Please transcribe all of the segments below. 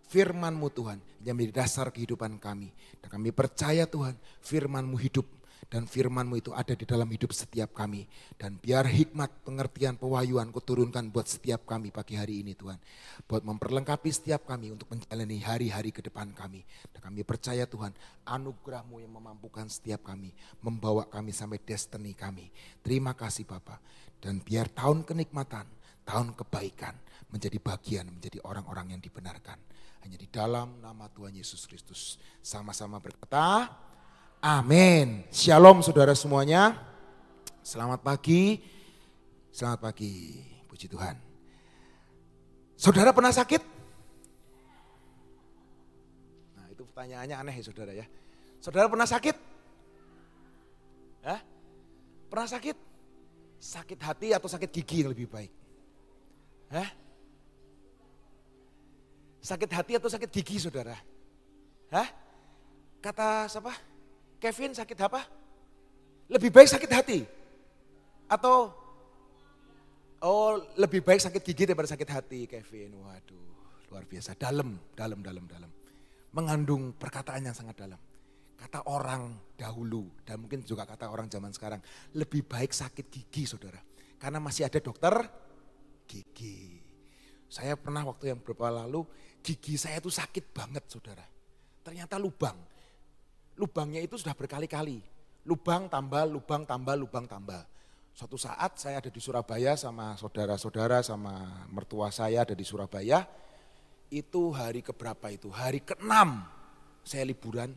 Firman-Mu Tuhan yang menjadi dasar kehidupan kami. Dan kami percaya Tuhan firman-Mu hidup. Dan firman-Mu itu ada di dalam hidup setiap kami. Dan biar hikmat, pengertian, pewahyuan Kau turunkan buat setiap kami pagi hari ini Tuhan. Buat memperlengkapi setiap kami untuk menjalani hari-hari ke depan kami. Dan kami percaya Tuhan, anugerah-Mu yang memampukan setiap kami. Membawa kami sampai destiny kami. Terima kasih Bapa. Dan biar tahun kenikmatan, tahun kebaikan menjadi bagian, menjadi orang-orang yang dibenarkan. Hanya di dalam nama Tuhan Yesus Kristus. Sama-sama berkata, amin. Shalom saudara semuanya. Selamat pagi. Selamat pagi. Puji Tuhan. Saudara pernah sakit? Nah itu pertanyaannya aneh ya saudara ya. Saudara pernah sakit? Hah? Pernah sakit? Sakit hati atau sakit gigi yang lebih baik? Hah? Sakit hati atau sakit gigi saudara? Hah? Kata siapa? Kevin sakit apa? Lebih baik sakit hati? Atau lebih baik sakit gigi daripada sakit hati Kevin. Waduh luar biasa. Dalam. Mengandung perkataan yang sangat dalam. Kata orang dahulu dan mungkin juga kata orang zaman sekarang. Lebih baik sakit gigi saudara. Karena masih ada dokter gigi. Saya pernah waktu yang beberapa lalu gigi saya itu sakit banget saudara. Ternyata lubang. Lubangnya itu sudah berkali-kali. Lubang tambah. Suatu saat saya ada di Surabaya sama saudara-saudara sama mertua saya ada di Surabaya. Itu hari keberapa itu? Hari ke-6 saya liburan.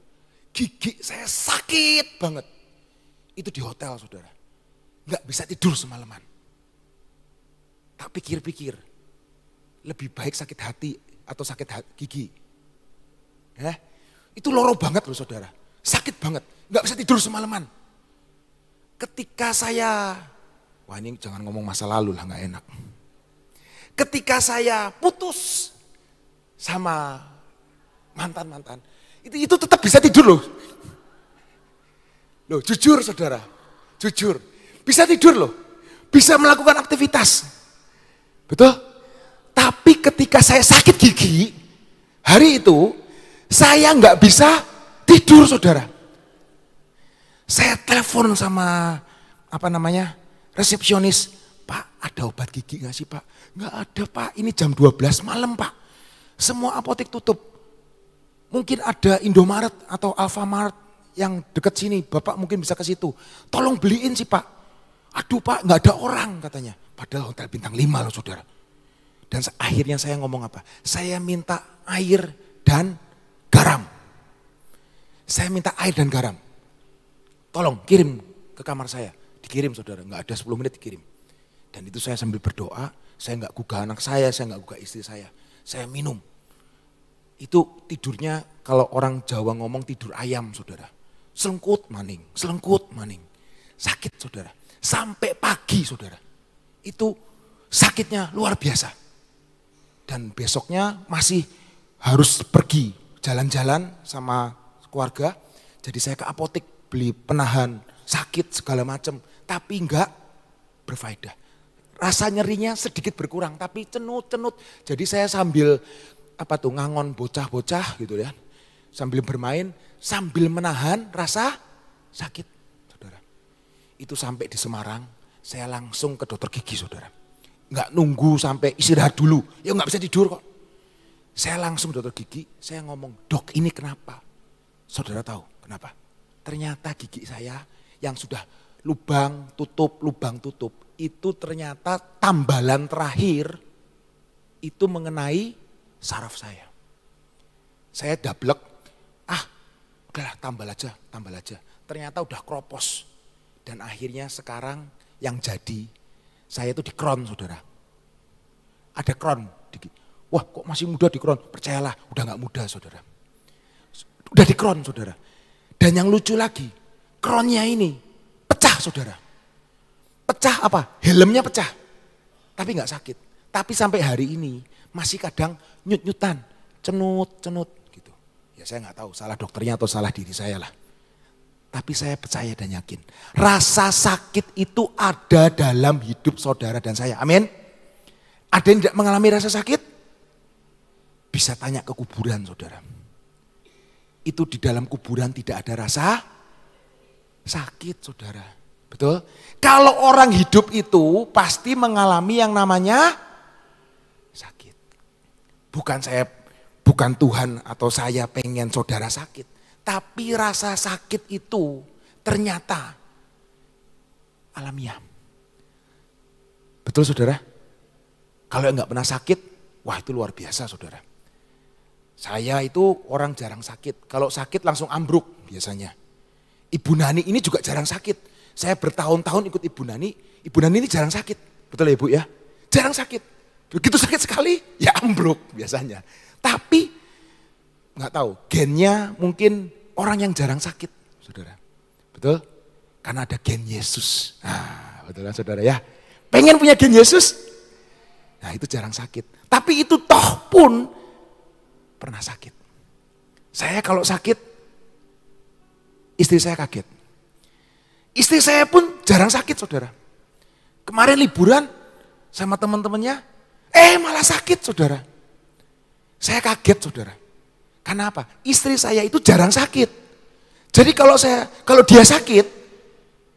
Gigi saya sakit banget. Itu di hotel saudara. Gak bisa tidur semalaman. Tak pikir-pikir. Lebih baik sakit hati atau sakit gigi. Itu loro banget loh saudara. Sakit banget. Gak bisa tidur semalaman. Ketika saya, wah ini jangan ngomong masa lalu lah gak enak. Ketika saya putus sama mantan-mantan. Itu tetap bisa tidur loh. Loh jujur saudara, jujur. Bisa tidur loh, bisa melakukan aktivitas. Betul? Tapi ketika saya sakit gigi, hari itu saya nggak bisa tidur saudara. Saya telepon sama resepsionis. Pak ada obat gigi nggak sih pak? Nggak ada pak, ini jam 12 malam pak. Semua apotek tutup. Mungkin ada Indomaret atau Alfamart yang dekat sini, bapak mungkin bisa ke situ. Tolong beliin sih pak. Aduh pak, nggak ada orang katanya. Padahal hotel bintang 5 loh saudara. Dan akhirnya saya ngomong apa? Saya minta air dan garam. Saya minta air dan garam. Tolong kirim ke kamar saya. Dikirim saudara, nggak ada 10 menit dikirim. Dan itu saya sambil berdoa, saya nggak gugah anak saya nggak gugah istri saya. Saya minum. Itu tidurnya kalau orang Jawa ngomong tidur ayam saudara. Selengkut maning. Sakit saudara. Sampai pagi saudara. Itu sakitnya luar biasa. Dan besoknya masih harus pergi jalan-jalan sama keluarga. Jadi saya ke apotek beli penahan sakit segala macam. Tapi enggak berfaedah. Rasa nyerinya sedikit berkurang tapi cenut-cenut. Jadi saya sambil ngangon bocah-bocah gitu ya. Sambil bermain, sambil menahan rasa sakit saudara. Itu sampai di Semarang, saya langsung ke dokter gigi saudara. Nggak nunggu sampai istirahat dulu, ya nggak bisa tidur kok. Saya langsung dokter gigi, saya ngomong, dok ini kenapa? Saudara tahu kenapa? Ternyata gigi saya yang sudah lubang tutup, itu ternyata tambalan terakhir itu mengenai saraf saya. Saya dablek, udahlah tambal aja. Ternyata udah kropos. Dan akhirnya sekarang yang jadi, saya itu di Crohn saudara. Ada Crohn. Wah kok masih muda di Crohn? Percayalah udah gak muda saudara. Udah di Crohn saudara. Dan yang lucu lagi, Crohn-nya ini pecah saudara. Pecah apa? Helmnya pecah. Tapi gak sakit. Tapi sampai hari ini masih kadang nyut-nyutan, cenut gitu. Ya saya nggak tahu salah dokternya atau salah diri saya lah. Tapi saya percaya dan yakin rasa sakit itu ada dalam hidup saudara dan saya. Amin. Ada yang tidak mengalami rasa sakit? bisa tanya ke kuburan saudara. Itu di dalam kuburan tidak ada rasa sakit saudara. Betul? Kalau orang hidup itu pasti mengalami yang namanya sakit. Bukan Tuhan atau saya pengen saudara sakit. Tapi rasa sakit itu ternyata alamiah. Betul saudara? Kalau enggak pernah sakit, wah itu luar biasa saudara. Saya itu orang jarang sakit. Kalau sakit langsung ambruk biasanya. Ibu Nani ini juga jarang sakit. Saya bertahun-tahun ikut Ibu Nani ini jarang sakit. Betul ya Ibu ya? Jarang sakit. Begitu sakit sekali, ya ambruk biasanya. Tapi nggak tahu, gennya mungkin orang yang jarang sakit, saudara. Betul? Karena ada gen Yesus. Nah, betul kan saudara ya? Pengen punya gen Yesus? Nah itu jarang sakit. Tapi itu toh pun pernah sakit. Saya kalau sakit, istri saya kaget. Istri saya pun jarang sakit saudara. Kemarin liburan sama teman-temannya, malah sakit saudara. Saya kaget saudara. Karena apa? Istri saya itu jarang sakit. Jadi kalau dia sakit,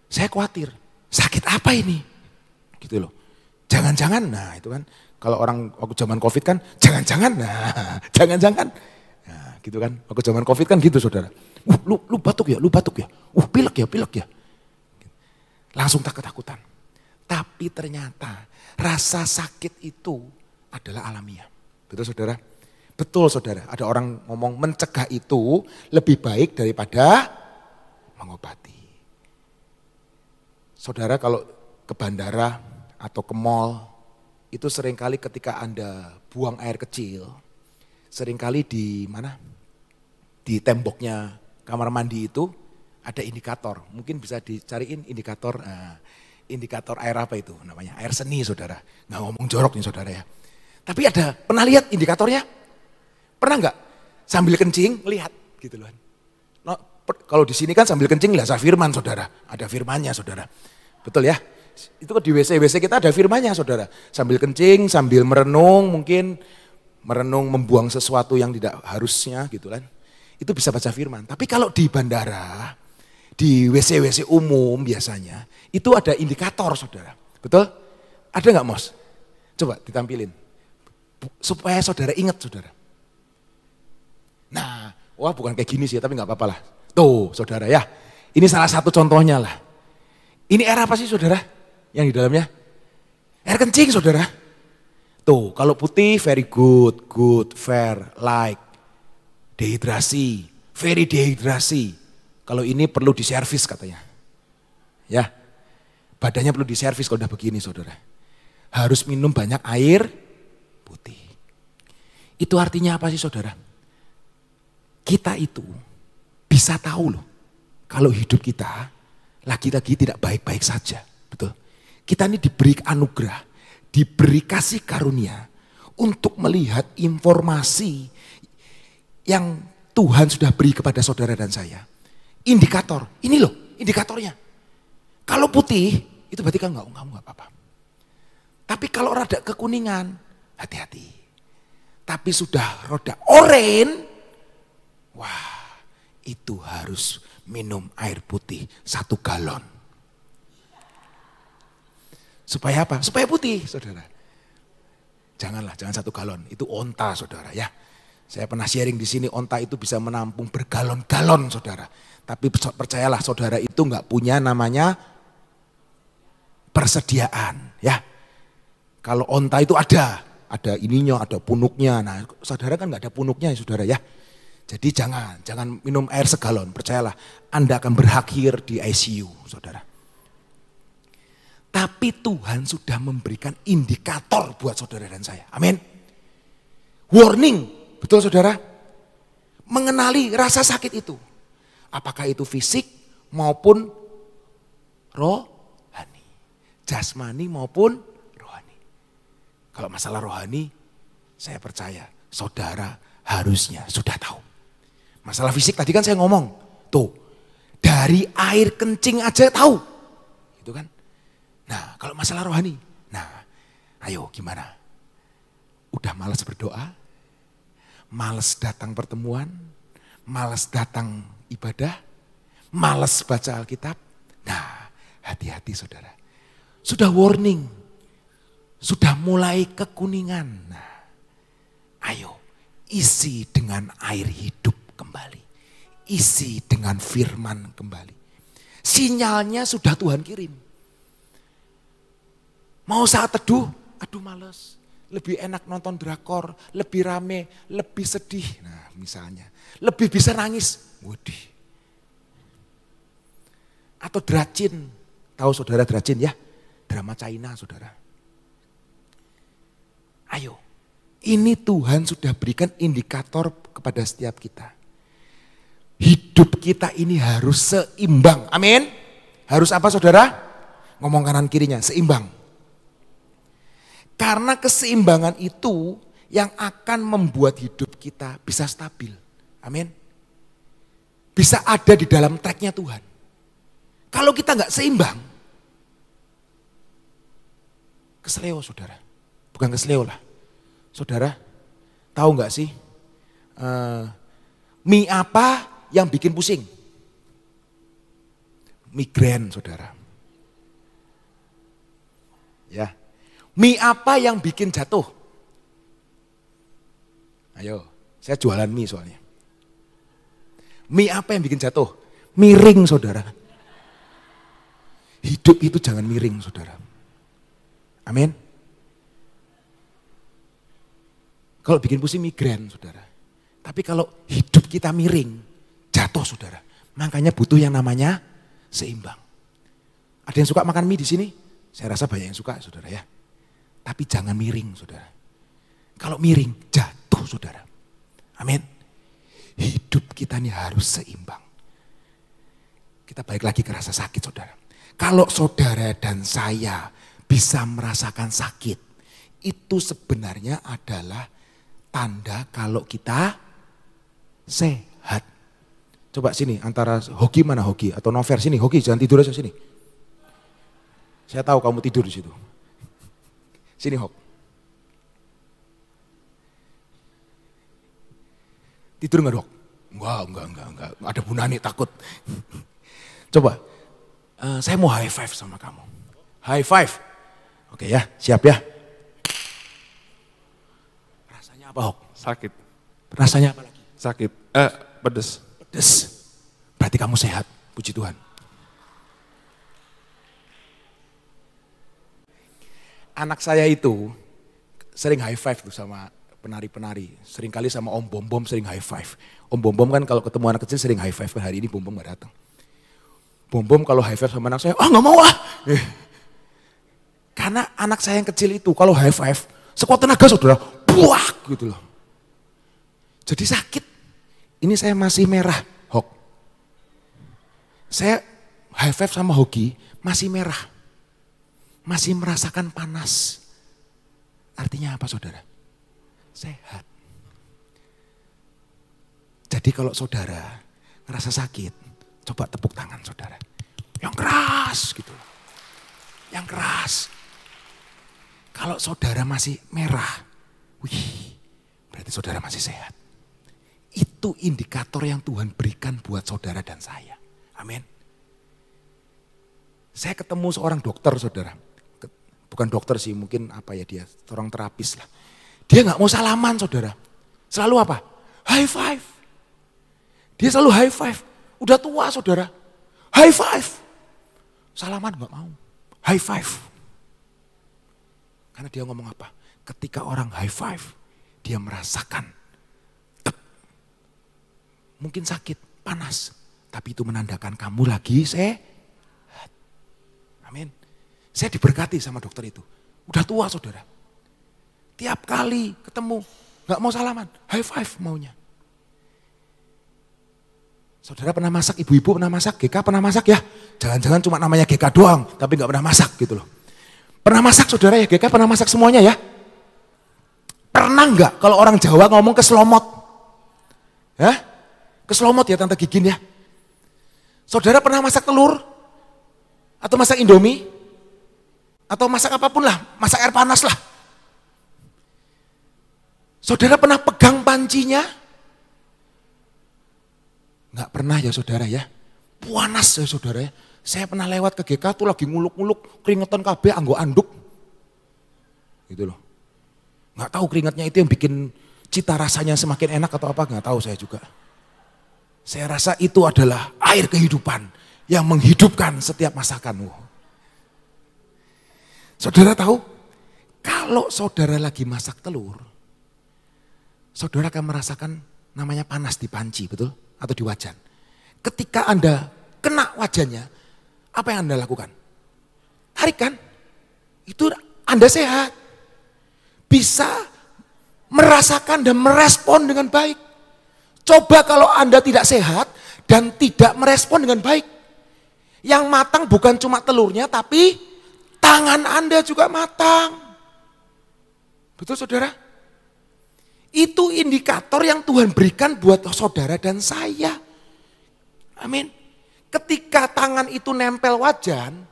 saya khawatir. Sakit apa ini? Gitu loh. Jangan-jangan, nah itu kan. Kalau orang waktu zaman COVID kan, jangan-jangan, nah jangan-jangan. Nah gitu kan, waktu zaman COVID kan gitu saudara. Lu batuk ya, pilek ya. Langsung ketakutan. Tapi ternyata rasa sakit itu adalah alamiah. Betul saudara? Betul saudara, ada orang ngomong mencegah itu lebih baik daripada mengobati. Saudara kalau ke bandara atau ke mall, itu seringkali ketika Anda buang air kecil, seringkali di mana? Di temboknya kamar mandi itu ada indikator. Mungkin bisa dicariin indikator, indikator air apa itu namanya? Air seni saudara. Nggak ngomong jorok nih saudara ya. Tapi pernah lihat indikatornya? Pernah nggak? Sambil kencing, lihat gitu loh. No, kalau di sini kan sambil kencing lihat firman saudara. Ada firmannya saudara. Betul ya? Itu di WC kita ada firmannya saudara. Sambil kencing, sambil merenung, mungkin merenung membuang sesuatu yang tidak harusnya gitu kan. Itu bisa baca firman. Tapi kalau di bandara, di WC umum biasanya, itu ada indikator saudara. Betul? Ada nggak Mos? Coba ditampilin. Supaya saudara ingat saudara. Nah, wah bukan kayak gini sih, tapi nggak apa-apa lah. Tuh saudara ya, ini salah satu contohnya lah. Ini air apa sih saudara? Yang di dalamnya? Air kencing saudara. Tuh, kalau putih very good, fair, like. Dehidrasi, very dehidrasi. Kalau ini perlu diservis katanya. Ya, badannya perlu diservis kalau udah begini saudara. Harus minum banyak air putih. Itu artinya apa sih saudara? Kita itu bisa tahu loh, kalau hidup kita lagi-lagi tidak baik-baik saja. Betul. Kita ini diberi anugerah, diberi kasih karunia untuk melihat informasi yang Tuhan sudah beri kepada saudara dan saya. Indikator, ini loh indikatornya. Kalau putih, itu berarti kan kamu nggak apa-apa. Tapi kalau rada kekuningan, hati-hati. Tapi sudah roda oranye, wah itu harus minum air putih 1 galon. Supaya apa? Supaya putih saudara. Jangan 1 galon, itu onta saudara ya. Saya pernah sharing di sini, onta itu bisa menampung bergalon-galon saudara. Tapi percayalah saudara itu nggak punya namanya persediaan ya. Kalau onta itu ada ininya, ada punuknya. Nah saudara kan nggak ada punuknya ya saudara ya. Jadi jangan minum air segalon, percayalah Anda akan berakhir di ICU saudara. Tapi Tuhan sudah memberikan indikator buat saudara dan saya. Amin. Warning, betul saudara? Mengenali rasa sakit itu. Apakah itu fisik maupun rohani. Jasmani maupun rohani. Kalau masalah rohani, saya percaya saudara harusnya sudah tahu. Masalah fisik tadi kan saya ngomong, tuh dari air kencing aja tahu, gitu kan? Nah kalau masalah rohani, nah ayo gimana? Udah malas berdoa? Males datang pertemuan, males datang ibadah, males baca Alkitab. Nah, hati-hati saudara. Sudah warning, sudah mulai kekuningan. Nah, ayo isi dengan air hidup kembali. Isi dengan firman kembali. Sinyalnya sudah Tuhan kirim. Mau saat teduh, aduh males. Lebih enak nonton drakor, lebih rame, lebih sedih. Nah misalnya, lebih bisa nangis. Waduh. Atau Dracin, tahu saudara Dracin ya? Drama China saudara. Ayo, ini Tuhan sudah berikan indikator kepada setiap kita. Hidup kita ini harus seimbang, amin. Harus apa saudara? Ngomong kanan kirinya, seimbang. Karena keseimbangan itu yang akan membuat hidup kita bisa stabil. Amin. Bisa ada di dalam tracknya Tuhan. Kalau kita nggak seimbang, kesleo saudara. Bukan kesleo lah. Saudara, tahu nggak sih mie apa yang bikin pusing? Migrain saudara. Ya. Mie apa yang bikin jatuh? Ayo, saya jualan mie soalnya. Mie apa yang bikin jatuh? Miring saudara. Hidup itu jangan miring saudara. Amin. Kalau bikin pusing migrain saudara. Tapi kalau hidup kita miring, jatuh saudara. Makanya butuh yang namanya seimbang. Ada yang suka makan mie di sini? Saya rasa banyak yang suka saudara ya. Tapi jangan miring saudara. Kalau miring jatuh saudara. Amin. Hidup kita ini harus seimbang. Kita balik lagi ke rasa sakit saudara. Kalau saudara dan saya bisa merasakan sakit. Itu sebenarnya adalah tanda kalau kita sehat. Coba sini antara Hoki mana Hoki atau Nover sini. Hoki jangan tidur aja sini. Saya tahu kamu tidur di situ. Sini Hok. Tidur enggak Dok? Enggak. Ada Bu Nani takut. Coba, saya mau high five sama kamu. High five. Oke ya, siap ya. Rasanya apa Hok? Sakit. Rasanya apa lagi? Sakit. Pedes. Pedes. Berarti kamu sehat, puji Tuhan. Anak saya itu sering high five tuh sama penari-penari. Sering kali sama Om Bom Bom sering high five. Om Bom Bom kan kalau ketemu anak kecil sering high five. Hari ini Bom Bom gak datang. Bom Bom kalau high five sama anak saya, gak mau ah. Karena anak saya yang kecil itu kalau high five, sekuat tenaga saudara, buak gitu loh. Jadi sakit. Ini saya masih merah, Hok. Saya high five sama Hoki masih merah. Masih merasakan panas. Artinya apa saudara? Sehat. Jadi kalau saudara ngerasa sakit, coba tepuk tangan saudara. Yang keras gitu. Yang keras. Kalau saudara masih merah, wih, berarti saudara masih sehat. Itu indikator yang Tuhan berikan buat saudara dan saya. Amin. Saya ketemu seorang dokter saudara. Bukan dokter sih, mungkin apa ya dia, seorang terapis lah. Dia gak mau salaman saudara. Selalu apa? High five. Dia selalu high five. Udah tua saudara. High five. Salaman gak mau. High five. Karena dia ngomong apa? Ketika orang high five, dia merasakan. Mungkin sakit, panas. Tapi itu menandakan kamu lagi sehat. Amin. Saya diberkati sama dokter itu. Udah tua saudara. Tiap kali ketemu, gak mau salaman, high five maunya. Saudara pernah masak, ibu-ibu pernah masak, GK pernah masak ya. Jangan-jangan cuma namanya GK doang, tapi gak pernah masak gitu loh. Pernah masak saudara ya, GK pernah masak semuanya ya. Pernah gak kalau orang Jawa ngomong keselomot? Ya? Keselomot ya Tante Gigin ya. Saudara pernah masak telur? Atau masak Indomie? Atau masak apapun lah, masak air panas lah. Saudara pernah pegang pancinya? Nggak pernah ya saudara ya. Panas ya saudara ya. Saya pernah lewat ke GK tuh lagi nguluk-nguluk, keringetan kabeh anggo anduk. Gitu loh. Nggak tahu keringatnya itu yang bikin cita rasanya semakin enak atau apa, nggak tahu saya juga. Saya rasa itu adalah air kehidupan yang menghidupkan setiap masakan. Saudara tahu, kalau saudara lagi masak telur, saudara akan merasakan namanya panas di panci, betul? Atau di wajan. Ketika Anda kena wajannya, apa yang Anda lakukan? Tarik kan? Itu Anda sehat. Bisa merasakan dan merespon dengan baik. Coba kalau Anda tidak sehat dan tidak merespon dengan baik. Yang matang bukan cuma telurnya, tapi tangan Anda juga matang. Betul saudara? Itu indikator yang Tuhan berikan buat saudara dan saya. Amin. Ketika tangan itu nempel wajan,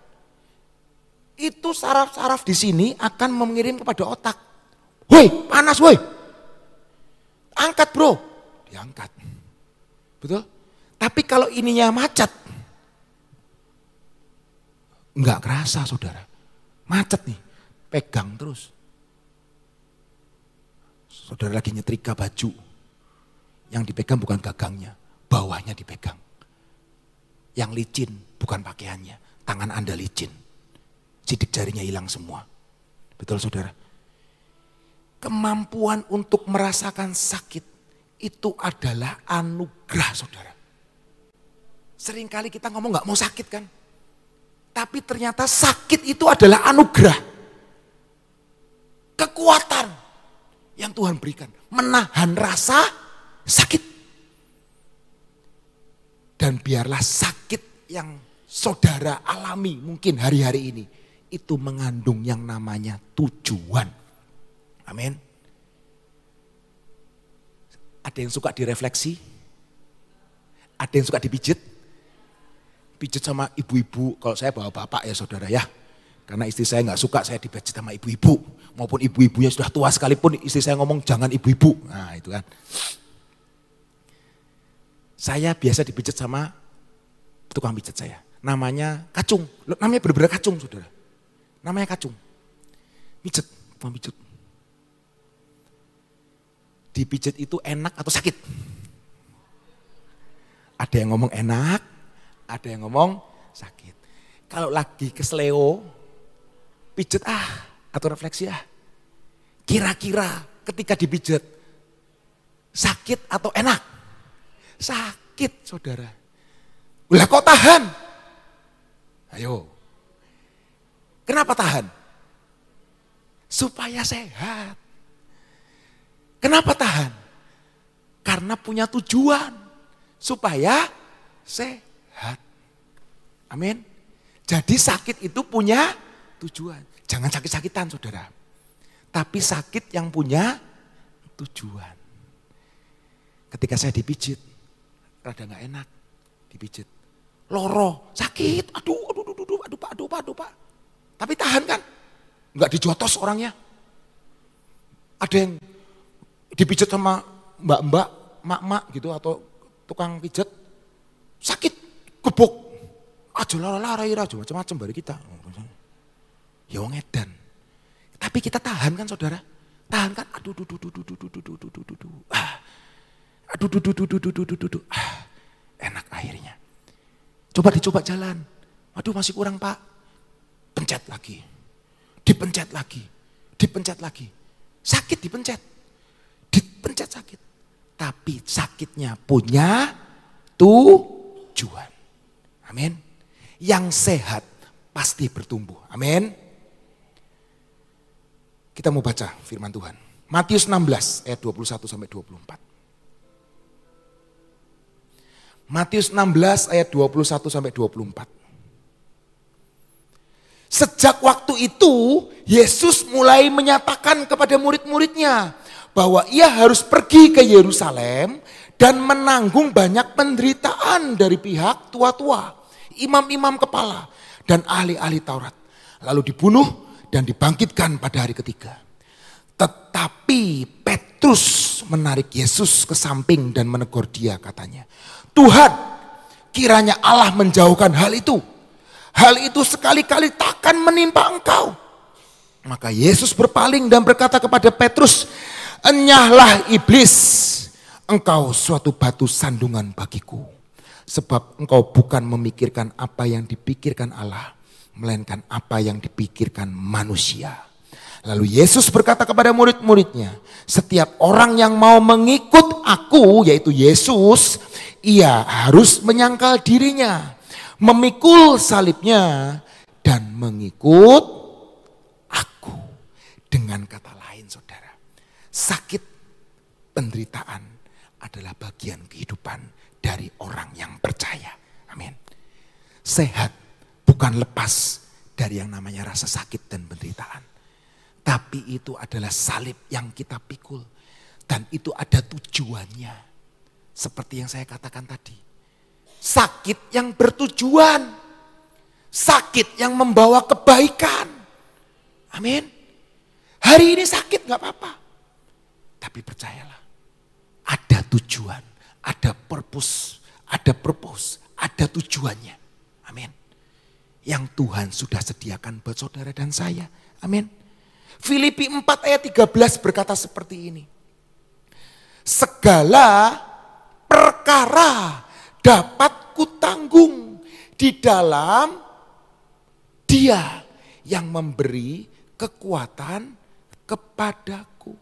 itu saraf-saraf di sini akan mengirim kepada otak. Woi, panas woi. Angkat bro. Diangkat. Betul? Tapi kalau ininya macet, enggak kerasa saudara. Macet nih, pegang terus. Saudara lagi nyetrika baju. Yang dipegang bukan gagangnya, bawahnya dipegang. Yang licin bukan pakaiannya, tangan Anda licin. Sidik jarinya hilang semua. Betul saudara? Kemampuan untuk merasakan sakit itu adalah anugerah saudara. Seringkali kita ngomong gak mau sakit kan. Tapi ternyata sakit itu adalah anugerah. Kekuatan yang Tuhan berikan. Menahan rasa sakit. Dan biarlah sakit yang saudara alami mungkin hari-hari ini. Itu mengandung yang namanya tujuan. Amin. Ada yang suka direfleksi? Ada yang suka dipijit? Pijit sama ibu-ibu, kalau saya bawa bapak ya saudara ya. Karena istri saya gak suka saya dipijit sama ibu-ibu. Maupun ibu-ibunya sudah tua sekalipun istri saya ngomong jangan ibu-ibu. Nah itu kan. Saya biasa dipijit sama tukang pijit saya. Namanya kacung. Namanya benar-benar kacung saudara. Namanya kacung. Pijet, tukang pijit. Dipijit itu enak atau sakit? Ada yang ngomong enak, ada yang ngomong sakit. Kalau lagi kesleo, pijet atau refleksi kira-kira ketika dipijit, sakit atau enak? Sakit saudara. Lah kok tahan? Ayo. Kenapa tahan? Supaya sehat. Kenapa tahan? Karena punya tujuan. Supaya sehat. Amin. Jadi sakit itu punya tujuan. Jangan sakit-sakitan saudara. Tapi sakit yang punya tujuan. Ketika saya dipijit, rada gak enak. Dipijit. Loro, sakit, aduh pak. Tapi tahan kan? Gak dijotos orangnya. Ada yang dipijat sama mbak-mbak, mak-mak gitu atau tukang pijat, sakit, gebuk, aja lara-lara aja macam-macam dari kita. Ya wong edan. Tapi kita tahan kan saudara? Tahan kan? Aduh. Enak akhirnya. Coba dicoba jalan. Aduh masih kurang pak. Pencet lagi. Dipencet lagi. Sakit dipencet sakit. Tapi sakitnya punya tujuan. Amin. Yang sehat pasti bertumbuh. Amin. Kita mau baca firman Tuhan. Matius 16 ayat 21 sampai 24. Matius 16 ayat 21 sampai 24. Sejak waktu itu Yesus mulai menyatakan kepada murid-muridnya bahwa ia harus pergi ke Yerusalem dan menanggung banyak penderitaan dari pihak tua-tua, imam-imam kepala dan ahli-ahli Taurat. Lalu dibunuh dan dibangkitkan pada hari ketiga. Tetapi Petrus menarik Yesus ke samping dan menegur dia, katanya, "Tuhan, kiranya Allah menjauhkan hal itu. Hal itu sekali-kali takkan menimpa engkau." Maka Yesus berpaling dan berkata kepada Petrus, "Enyahlah iblis, engkau suatu batu sandungan bagiku. Sebab engkau bukan memikirkan apa yang dipikirkan Allah, melainkan apa yang dipikirkan manusia." Lalu Yesus berkata kepada murid-muridnya, "Setiap orang yang mau mengikut aku," yaitu Yesus, "ia harus menyangkal dirinya, memikul salibnya, dan mengikut aku." Dengan kata lain, saudara, sakit, penderitaan adalah bagian kehidupan dari orang yang percaya. Amin. Sehat bukan lepas dari yang namanya rasa sakit dan penderitaan. Tapi itu adalah salib yang kita pikul. Dan itu ada tujuannya. Seperti yang saya katakan tadi. Sakit yang bertujuan. Sakit yang membawa kebaikan. Amin. Hari ini sakit gak apa-apa. Tapi percayalah. Ada tujuan. Ada purpose. Ada tujuannya. Amin. Yang Tuhan sudah sediakan buat saudara dan saya. Amin. Filipi 4 ayat 13 berkata seperti ini. "Segala perkara dapat kutanggung di dalam Dia yang memberi kekuatan kepadaku."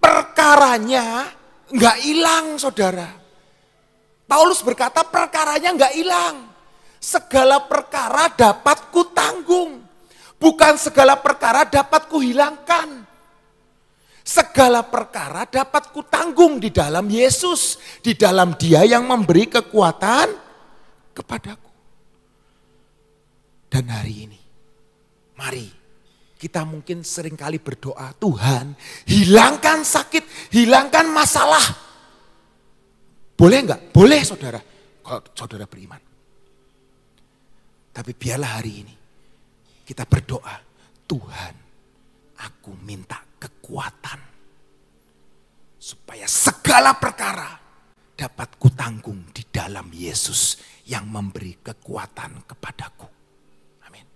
Perkaranya enggak hilang, saudara. Paulus berkata perkaranya enggak hilang. Segala perkara dapat kutanggung. Bukan segala perkara dapat kuhilangkan. Segala perkara dapat kutanggung di dalam Yesus. Di dalam Dia yang memberi kekuatan kepadaku. Dan hari ini, mari kita mungkin seringkali berdoa, "Tuhan, hilangkan sakit, hilangkan masalah." Boleh enggak? Boleh, saudara. Kalau saudara beriman. Tapi biarlah hari ini kita berdoa, "Tuhan, aku minta kekuatan supaya segala perkara dapat kutanggung di dalam Yesus yang memberi kekuatan kepadaku." Amin.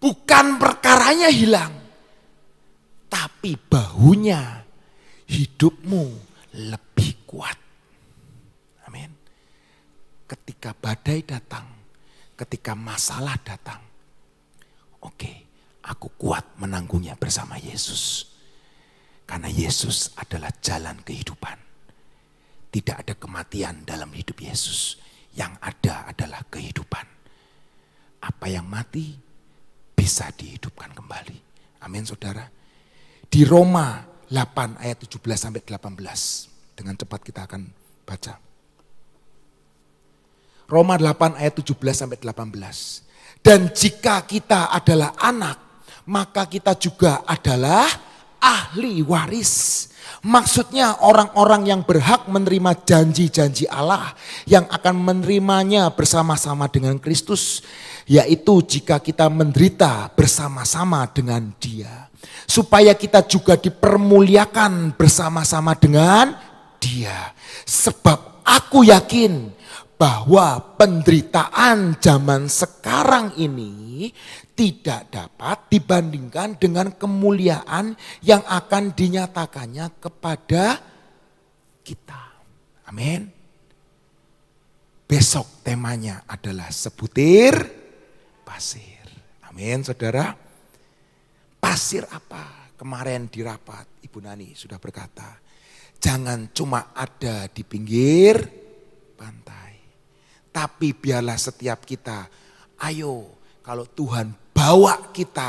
Bukan perkaranya hilang, tapi bahunya hidupmu lebih kuat. Amin. Ketika badai datang, ketika masalah datang, oke, aku kuat menanggungnya bersama Yesus. Karena Yesus adalah jalan kehidupan. Tidak ada kematian dalam hidup Yesus. Yang ada adalah kehidupan. Apa yang mati bisa dihidupkan kembali. Amin, saudara. Di Roma 8 ayat 17 sampai 18. Dengan cepat kita akan baca. Roma 8 ayat 17 sampai 18. "Dan jika kita adalah anak, maka kita juga adalah ahli waris." Maksudnya orang-orang yang berhak menerima janji-janji Allah yang akan menerimanya bersama-sama dengan Kristus. Yaitu jika kita menderita bersama-sama dengan Dia. Supaya kita juga dipermuliakan bersama-sama dengan Dia. Sebab aku yakin bahwa penderitaan zaman sekarang ini tidak dapat dibandingkan dengan kemuliaan yang akan dinyatakannya kepada kita. Amin. Besok temanya adalah sebutir pasir. Amin, saudara. Pasir apa? Kemarin di rapat Ibu Nani sudah berkata, jangan cuma ada di pinggir pantai. Tapi biarlah setiap kita, ayo kalau Tuhan bawa kita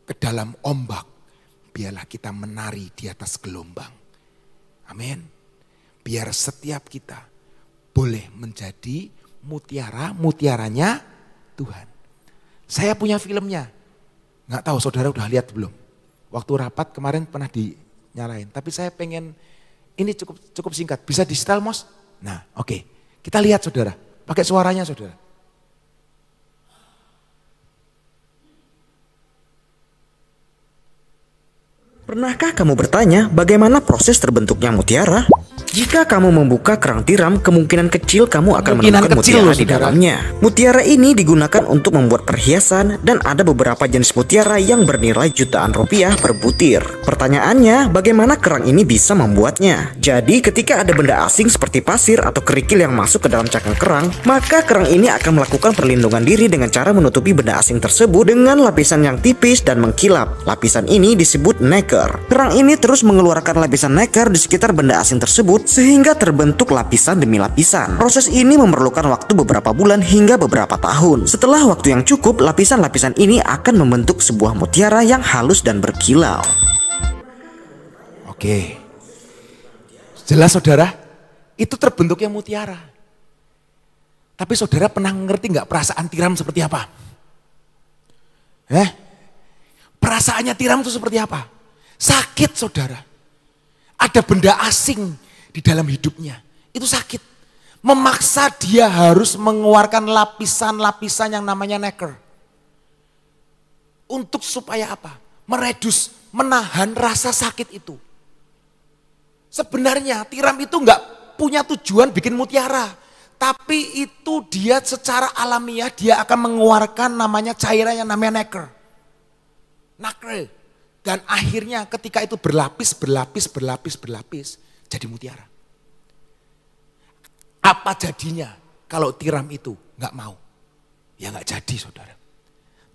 ke dalam ombak, biarlah kita menari di atas gelombang. Amin. Biar setiap kita boleh menjadi mutiaranya Tuhan. Saya punya filmnya. Nggak tahu saudara udah lihat belum? Waktu rapat kemarin pernah dinyalain. Tapi saya pengen, ini cukup singkat. Bisa di setel, Mos? Nah, oke. Kita lihat saudara, pakai suaranya saudara. Pernahkah kamu bertanya bagaimana proses terbentuknya mutiara? Jika kamu membuka kerang tiram, kemungkinan kecil kamu akan menemukan mutiara di dalamnya. Mutiara ini digunakan untuk membuat perhiasan dan ada beberapa jenis mutiara yang bernilai jutaan rupiah per butir. Pertanyaannya, bagaimana kerang ini bisa membuatnya? Jadi ketika ada benda asing seperti pasir atau kerikil yang masuk ke dalam cangkang kerang, maka kerang ini akan melakukan perlindungan diri dengan cara menutupi benda asing tersebut dengan lapisan yang tipis dan mengkilap. Lapisan ini disebut nacre. Kerang ini terus mengeluarkan lapisan nacre di sekitar benda asing tersebut sehingga terbentuk lapisan demi lapisan. Proses ini memerlukan waktu beberapa bulan hingga beberapa tahun. Setelah waktu yang cukup, lapisan-lapisan ini akan membentuk sebuah mutiara yang halus dan berkilau. Oke. Jelas saudara, itu terbentuknya mutiara. Tapi saudara pernah ngerti nggak perasaan tiram seperti apa? Perasaannya tiram itu seperti apa? Sakit saudara. Ada benda asing di dalam hidupnya, itu sakit. Memaksa dia harus mengeluarkan lapisan-lapisan yang namanya nacre. Untuk supaya apa? Meredus, menahan rasa sakit itu. Sebenarnya tiram itu nggak punya tujuan bikin mutiara. Tapi itu dia secara alamiah dia akan mengeluarkan namanya cairan yang namanya nacre. Dan akhirnya ketika itu berlapis, jadi mutiara. Apa jadinya kalau tiram itu nggak mau? Ya nggak jadi saudara.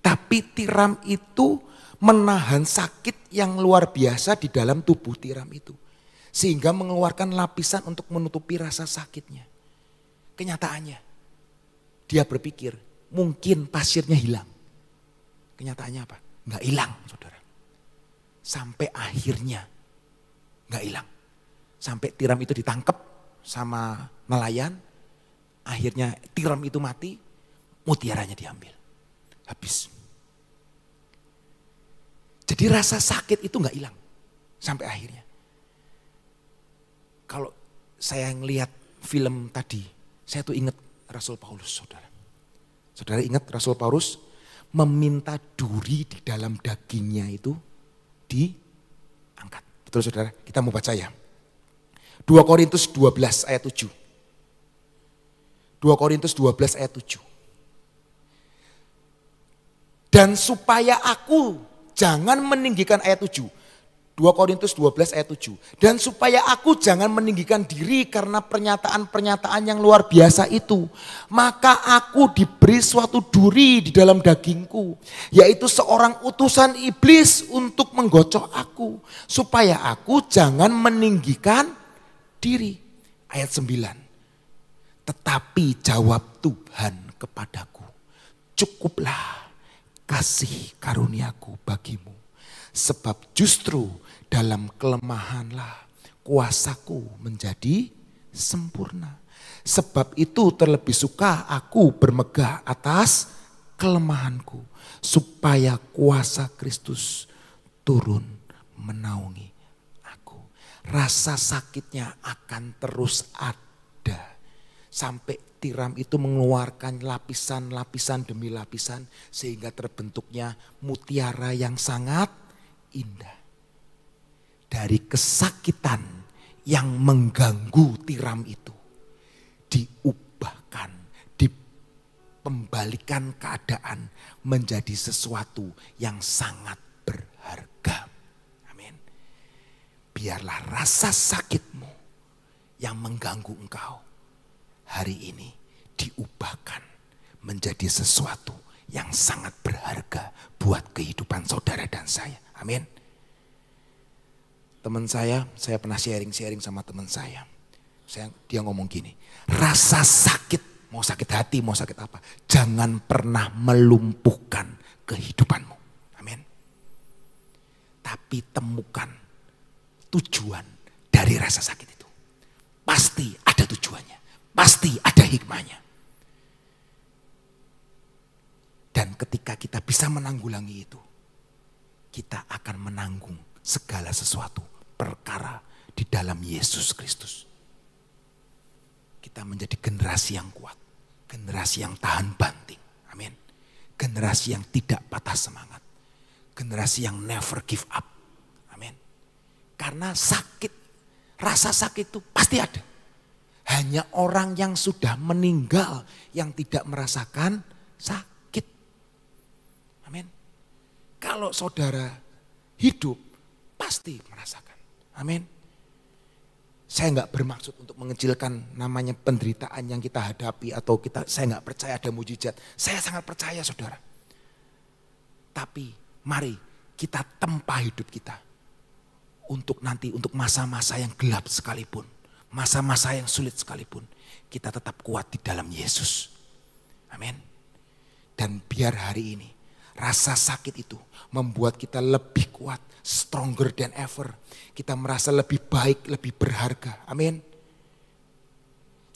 Tapi tiram itu menahan sakit yang luar biasa di dalam tubuh tiram itu. Sehingga mengeluarkan lapisan untuk menutupi rasa sakitnya. Kenyataannya dia berpikir mungkin pasirnya hilang. Kenyataannya apa? Nggak hilang saudara. Sampai akhirnya nggak hilang. Sampai tiram itu ditangkap sama nelayan, akhirnya tiram itu mati, mutiaranya diambil. Habis. Jadi rasa sakit itu nggak hilang sampai akhirnya. Kalau saya ngelihat film tadi, saya tuh ingat Rasul Paulus, saudara. Saudara ingat Rasul Paulus meminta duri di dalam dagingnya itu diangkat. Betul saudara? Kita mau baca ya. 2 Korintus 12 ayat 7. 2 Korintus 12 ayat 7. Dan supaya aku jangan meninggikan ayat 7. 2 Korintus 12 ayat 7. Dan supaya aku jangan meninggikan diri karena pernyataan-pernyataan yang luar biasa itu. Maka aku diberi suatu duri di dalam dagingku. Yaitu seorang utusan iblis untuk menggocok aku. Supaya aku jangan meninggikan diri. Ayat 9. Tetapi jawab Tuhan kepadaku. Cukuplah kasih karuniaku bagimu. Sebab justru dalam kelemahanlah kuasaku menjadi sempurna. Sebab itu terlebih suka aku bermegah atas kelemahanku. Supaya kuasa Kristus turun menaungi aku. Rasa sakitnya akan terus ada. Sampai tiram itu mengeluarkan lapisan-lapisan demi lapisan. Sehingga terbentuknya mutiara yang sangat indah. Dari kesakitan yang mengganggu tiram itu diubahkan, dikembalikan keadaan menjadi sesuatu yang sangat berharga. Amin. Biarlah rasa sakitmu yang mengganggu engkau hari ini diubahkan menjadi sesuatu yang sangat berharga buat kehidupan saudara dan saya. Amin. Teman saya pernah sharing sama teman saya. Dia ngomong gini, rasa sakit, mau sakit hati, mau sakit apa, jangan pernah melumpuhkan kehidupanmu. Amin. Tapi temukan tujuan dari rasa sakit itu. Pasti ada tujuannya, pasti ada hikmahnya. Dan ketika kita bisa menanggulangi itu, kita akan menanggung segala sesuatu perkara di dalam Yesus Kristus. Kita menjadi generasi yang kuat, generasi yang tahan banting. Amin. Generasi yang tidak patah semangat, generasi yang never give up. Amin. Karena sakit, rasa sakit itu pasti ada. Hanya orang yang sudah meninggal yang tidak merasakan sakit. Amin. Kalau saudara hidup pasti merasakan. Amin. Saya nggak bermaksud untuk mengecilkan namanya penderitaan yang kita hadapi atau saya nggak percaya ada mujizat. Saya sangat percaya saudara. Tapi mari kita tempa hidup kita untuk nanti untuk masa-masa yang gelap sekalipun. Masa-masa yang sulit sekalipun, kita tetap kuat di dalam Yesus. Amin. Dan biar hari ini rasa sakit itu membuat kita lebih kuat, stronger than ever. Kita merasa lebih baik, lebih berharga. Amin.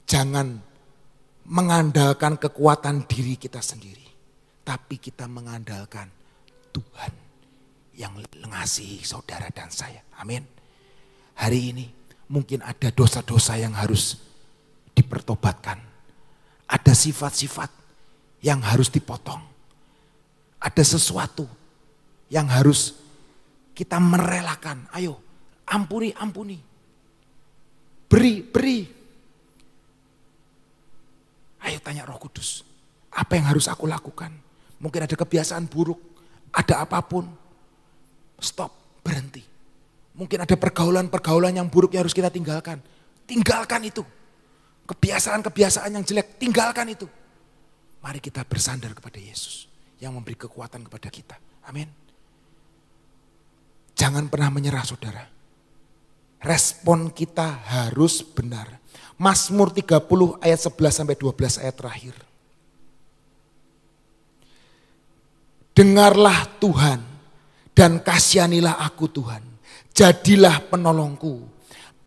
Jangan mengandalkan kekuatan diri kita sendiri, tapi kita mengandalkan Tuhan yang mengasihi saudara dan saya. Amin. Hari ini mungkin ada dosa-dosa yang harus dipertobatkan. Ada sifat-sifat yang harus dipotong. Ada sesuatu yang harus kita merelakan. Ayo, ampuni, ampuni. Beri, beri. Ayo tanya Roh Kudus. Apa yang harus aku lakukan? Mungkin ada kebiasaan buruk. Ada apapun. Stop, berhenti. Mungkin ada pergaulan-pergaulan yang buruk yang harus kita tinggalkan. Tinggalkan itu. Kebiasaan-kebiasaan yang jelek, tinggalkan itu. Mari kita bersandar kepada Yesus yang memberi kekuatan kepada kita. Amin. Jangan pernah menyerah saudara. Respon kita harus benar. Mazmur 30 ayat 11-12 ayat terakhir. Dengarlah Tuhan dan kasihanilah aku Tuhan. Jadilah penolongku.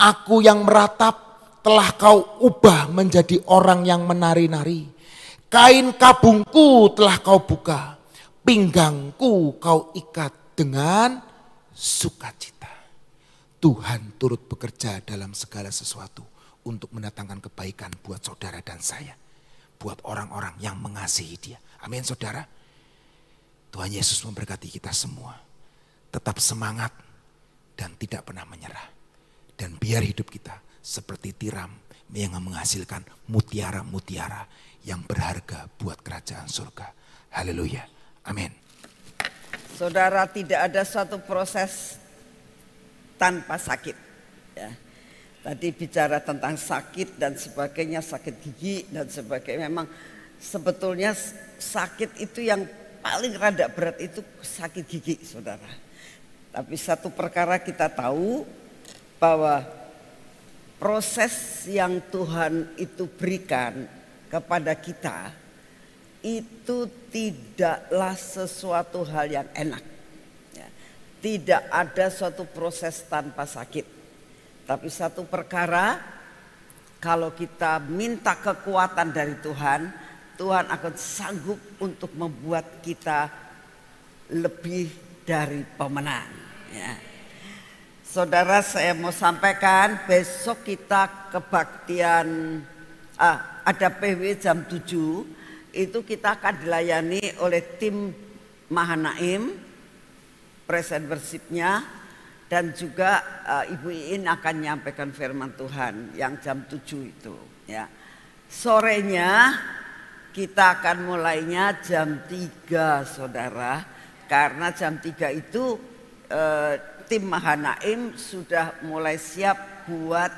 Aku yang meratap telah kau ubah menjadi orang yang menari-nari. Kain kabungku telah kau buka. Pinggangku kau ikat dengan sukacita. Tuhan turut bekerja dalam segala sesuatu untuk mendatangkan kebaikan buat saudara dan saya. Buat orang-orang yang mengasihi Dia. Amin saudara. Tuhan Yesus memberkati kita semua. Tetap semangat dan tidak pernah menyerah. Dan biar hidup kita seperti tiram yang menghasilkan mutiara-mutiara yang berharga buat kerajaan surga. Haleluya. Amin. Saudara, tidak ada suatu proses tanpa sakit. Ya. Tadi bicara tentang sakit dan sebagainya, sakit gigi dan sebagainya. Memang sebetulnya sakit itu yang paling rada berat itu sakit gigi, saudara. Tapi satu perkara kita tahu bahwa proses yang Tuhan itu berikan kepada kita itu tidaklah sesuatu hal yang enak. Ya. Tidak ada suatu proses tanpa sakit. Tapi satu perkara, kalau kita minta kekuatan dari Tuhan, Tuhan akan sanggup untuk membuat kita lebih dari pemenang. Ya. Saudara, saya mau sampaikan besok kita kebaktian ada PW jam 7. Itu kita akan dilayani oleh tim Mahanaim, present worship-nya, dan juga Ibu Iin akan menyampaikan firman Tuhan yang jam 7 itu. Ya. Sorenya kita akan mulainya jam 3 saudara, karena jam 3 itu tim Mahanaim sudah mulai siap buat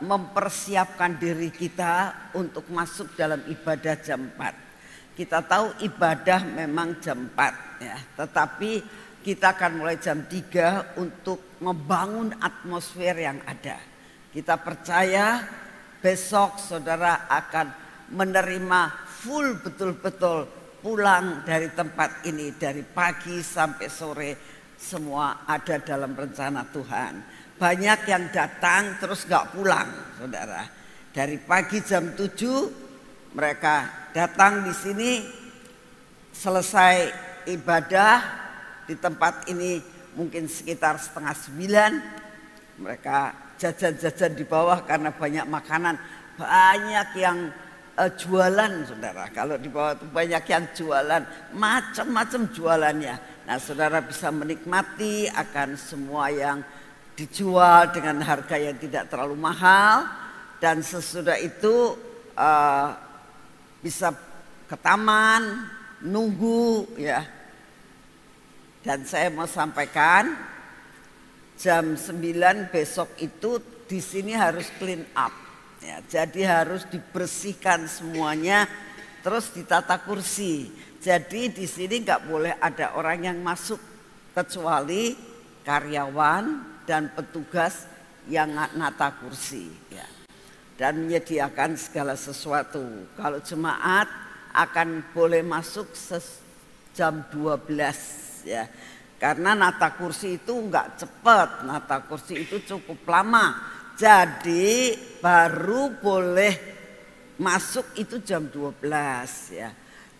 mempersiapkan diri kita untuk masuk dalam ibadah jam 4. Kita tahu ibadah memang jam 4 ya, tetapi kita akan mulai jam 3 untuk membangun atmosfer yang ada. Kita percaya besok saudara akan menerima full betul-betul pulang dari tempat ini, dari pagi sampai sore semua ada dalam rencana Tuhan. Banyak yang datang terus gak pulang saudara. Dari pagi jam 7 mereka datang di sini, selesai ibadah di tempat ini mungkin sekitar 8:30. Mereka jajan-jajan di bawah karena banyak makanan. Banyak yang jualan saudara. Kalau di bawah itu banyak yang jualan, macam-macam jualannya. Nah saudara bisa menikmati akan semua yang dijual dengan harga yang tidak terlalu mahal, dan sesudah itu bisa ke taman, nunggu ya. Dan saya mau sampaikan jam 9 besok itu di sini harus clean up ya. Jadi harus dibersihkan semuanya, terus ditata kursi. Jadi di sini nggak boleh ada orang yang masuk kecuali karyawan dan petugas yang nata kursi ya. Dan menyediakan segala sesuatu. Kalau jemaat akan boleh masuk jam 12 ya. Karena nata kursi itu enggak cepat, nata kursi itu cukup lama. Jadi baru boleh masuk itu jam 12 ya.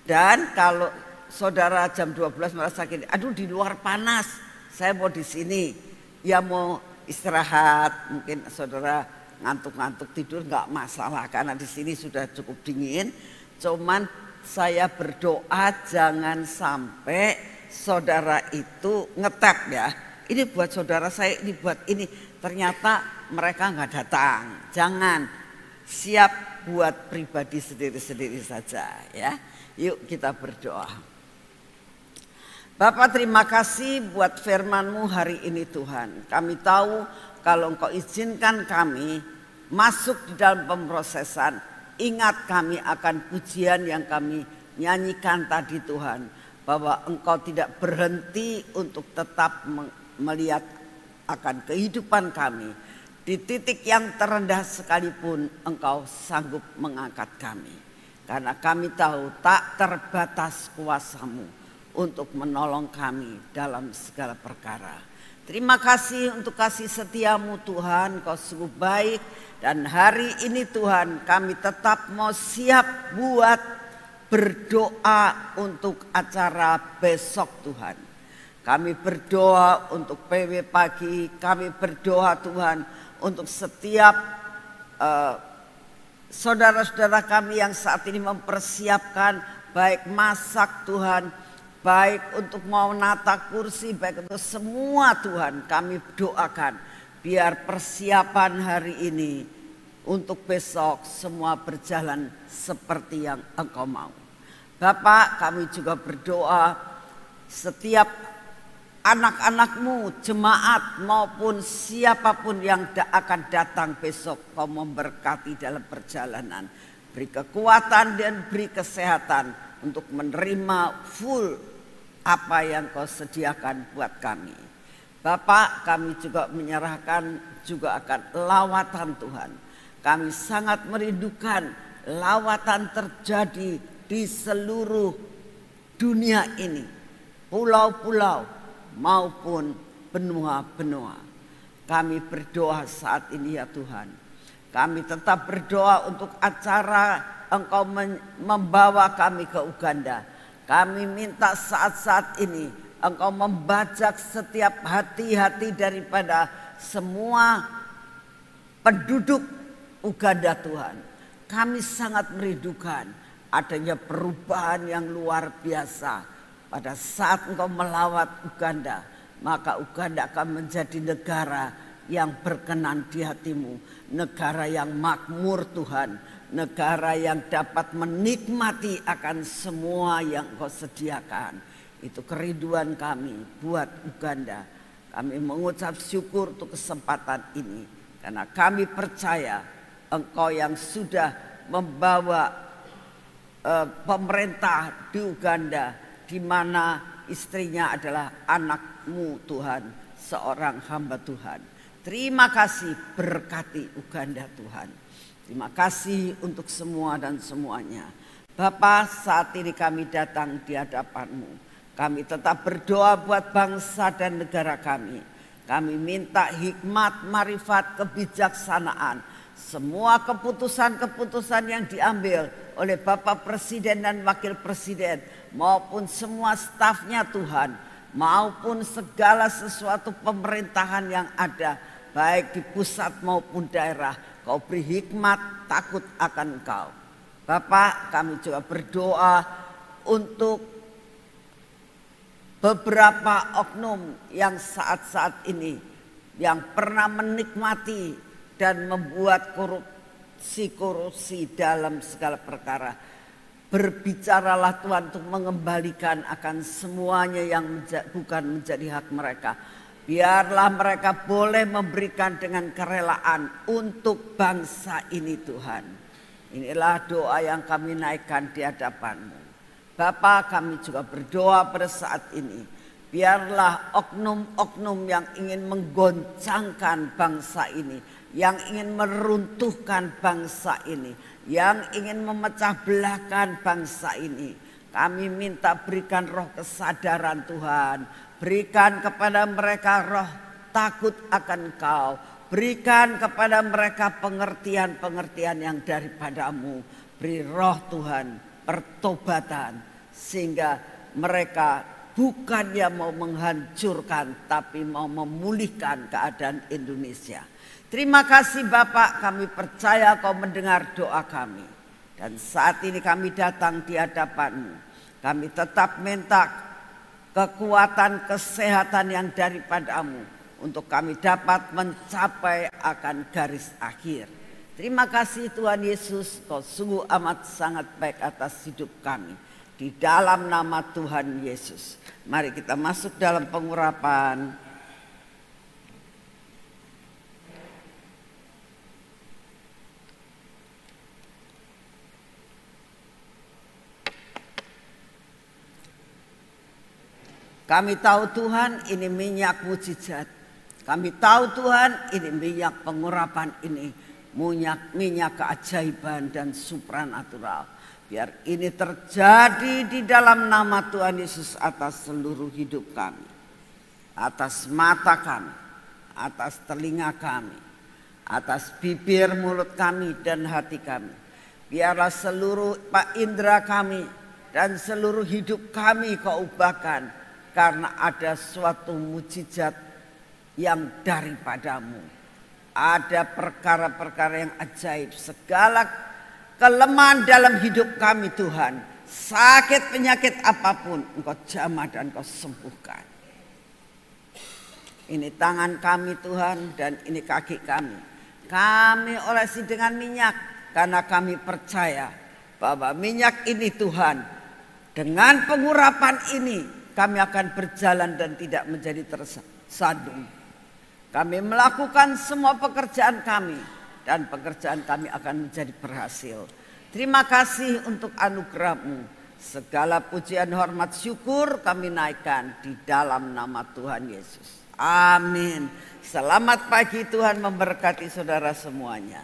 Dan kalau saudara jam 12 merasa gini, aduh di luar panas, saya mau di sini. Ya mau istirahat, mungkin saudara ngantuk-ngantuk tidur enggak masalah karena di sini sudah cukup dingin. Cuman saya berdoa jangan sampai saudara itu ngetap ya. Ini buat saudara saya, ini buat ini. Ternyata mereka nggak datang. Jangan, siap buat pribadi sendiri-sendiri saja ya. Yuk kita berdoa. Bapak, terima kasih buat firman-Mu hari ini Tuhan. Kami tahu kalau Engkau izinkan kami masuk di dalam pemrosesan, ingat kami akan pujian yang kami nyanyikan tadi Tuhan. Bahwa Engkau tidak berhenti untuk tetap melihat akan kehidupan kami. Di titik yang terendah sekalipun Engkau sanggup mengangkat kami. Karena kami tahu tak terbatas kuasa-Mu untuk menolong kami dalam segala perkara. Terima kasih untuk kasih setia-Mu Tuhan, Kau sungguh baik. Dan hari ini Tuhan kami tetap mau siap buat berdoa untuk acara besok Tuhan. Kami berdoa untuk PW pagi, kami berdoa Tuhan untuk setiap saudara-saudara kami yang saat ini mempersiapkan baik masak Tuhan, baik untuk mau nata kursi, baik untuk semua Tuhan kami doakan. Biar persiapan hari ini untuk besok semua berjalan seperti yang Engkau mau. Bapak, kami juga berdoa setiap anak-anak-Mu, jemaat maupun siapapun yang akan datang besok, Kau memberkati dalam perjalanan. Beri kekuatan dan beri kesehatan untuk menerima full apa yang Kau sediakan buat kami. Bapak, kami juga menyerahkan juga akan lawatan Tuhan. Kami sangat merindukan lawatan terjadi di seluruh dunia ini, pulau-pulau maupun benua-benua. Kami berdoa saat ini ya Tuhan. Kami tetap berdoa untuk acara Engkau membawa kami ke Uganda. Kami minta saat-saat ini Engkau membajak setiap hati-hati daripada semua penduduk Uganda Tuhan. Kami sangat merindukan adanya perubahan yang luar biasa. Pada saat Engkau melawat Uganda, maka Uganda akan menjadi negara yang berkenan di hati-Mu. Negara yang makmur Tuhan. Negara yang dapat menikmati akan semua yang Engkau sediakan. Itu kerinduan kami buat Uganda. Kami mengucap syukur untuk kesempatan ini. Karena kami percaya Engkau yang sudah membawa pemerintah di Uganda, di mana istrinya adalah anak-Mu Tuhan, seorang hamba Tuhan. Terima kasih, berkati Uganda Tuhan. Terima kasih untuk semua dan semuanya. Bapa, saat ini kami datang di hadapan-Mu. Kami tetap berdoa buat bangsa dan negara kami. Kami minta hikmat, marifat, kebijaksanaan. Semua keputusan-keputusan yang diambil oleh Bapak Presiden dan Wakil Presiden maupun semua stafnya Tuhan, maupun segala sesuatu pemerintahan yang ada baik di pusat maupun daerah, Kau beri hikmat, takut akan Engkau. Bapak, kami juga berdoa untuk beberapa oknum yang saat-saat ini yang pernah menikmati dan membuat korupsi dalam segala perkara. Berbicaralah Tuhan untuk mengembalikan akan semuanya yang bukan menjadi hak mereka. Biarlah mereka boleh memberikan dengan kerelaan untuk bangsa ini Tuhan. Inilah doa yang kami naikkan di hadapan-Mu. Bapa, kami juga berdoa pada saat ini. Biarlah oknum-oknum yang ingin menggoncangkan bangsa ini, yang ingin meruntuhkan bangsa ini, yang ingin memecah belahkan bangsa ini. Kami minta berikan roh kesadaran Tuhan. Berikan kepada mereka roh takut akan Engkau. Berikan kepada mereka pengertian-pengertian yang daripadamu. Beri roh Tuhan, pertobatan. Sehingga mereka bukannya mau menghancurkan, tapi mau memulihkan keadaan Indonesia. Terima kasih Bapak, kami percaya Kau mendengar doa kami. Dan saat ini kami datang di hadapan-Mu. Kami tetap minta kekuatan kesehatan yang daripada-Mu. Untuk kami dapat mencapai akan garis akhir. Terima kasih Tuhan Yesus, Kau sungguh amat sangat baik atas hidup kami. Di dalam nama Tuhan Yesus. Mari kita masuk dalam pengurapan. Kami tahu Tuhan ini minyak mujizat. Kami tahu Tuhan ini minyak pengurapan ini. Minyak keajaiban dan supranatural. Biar ini terjadi di dalam nama Tuhan Yesus atas seluruh hidup kami. Atas mata kami. Atas telinga kami. Atas bibir mulut kami dan hati kami. Biarlah seluruh Pak Indra kami dan seluruh hidup kami Kau ubahkan. Karena ada suatu mujizat yang daripadamu. Ada perkara-perkara yang ajaib. Segala kelemahan dalam hidup kami Tuhan. Sakit penyakit apapun Engkau jamah dan Engkau sembuhkan. Ini tangan kami Tuhan dan ini kaki kami. Kami olesi dengan minyak. Karena kami percaya bahwa minyak ini Tuhan. Dengan pengurapan ini. Kami akan berjalan dan tidak menjadi tersandung. Kami melakukan semua pekerjaan kami. Dan pekerjaan kami akan menjadi berhasil. Terima kasih untuk anugerah-Mu. Segala pujian, hormat, syukur kami naikkan di dalam nama Tuhan Yesus. Amin. Selamat pagi, Tuhan memberkati saudara semuanya.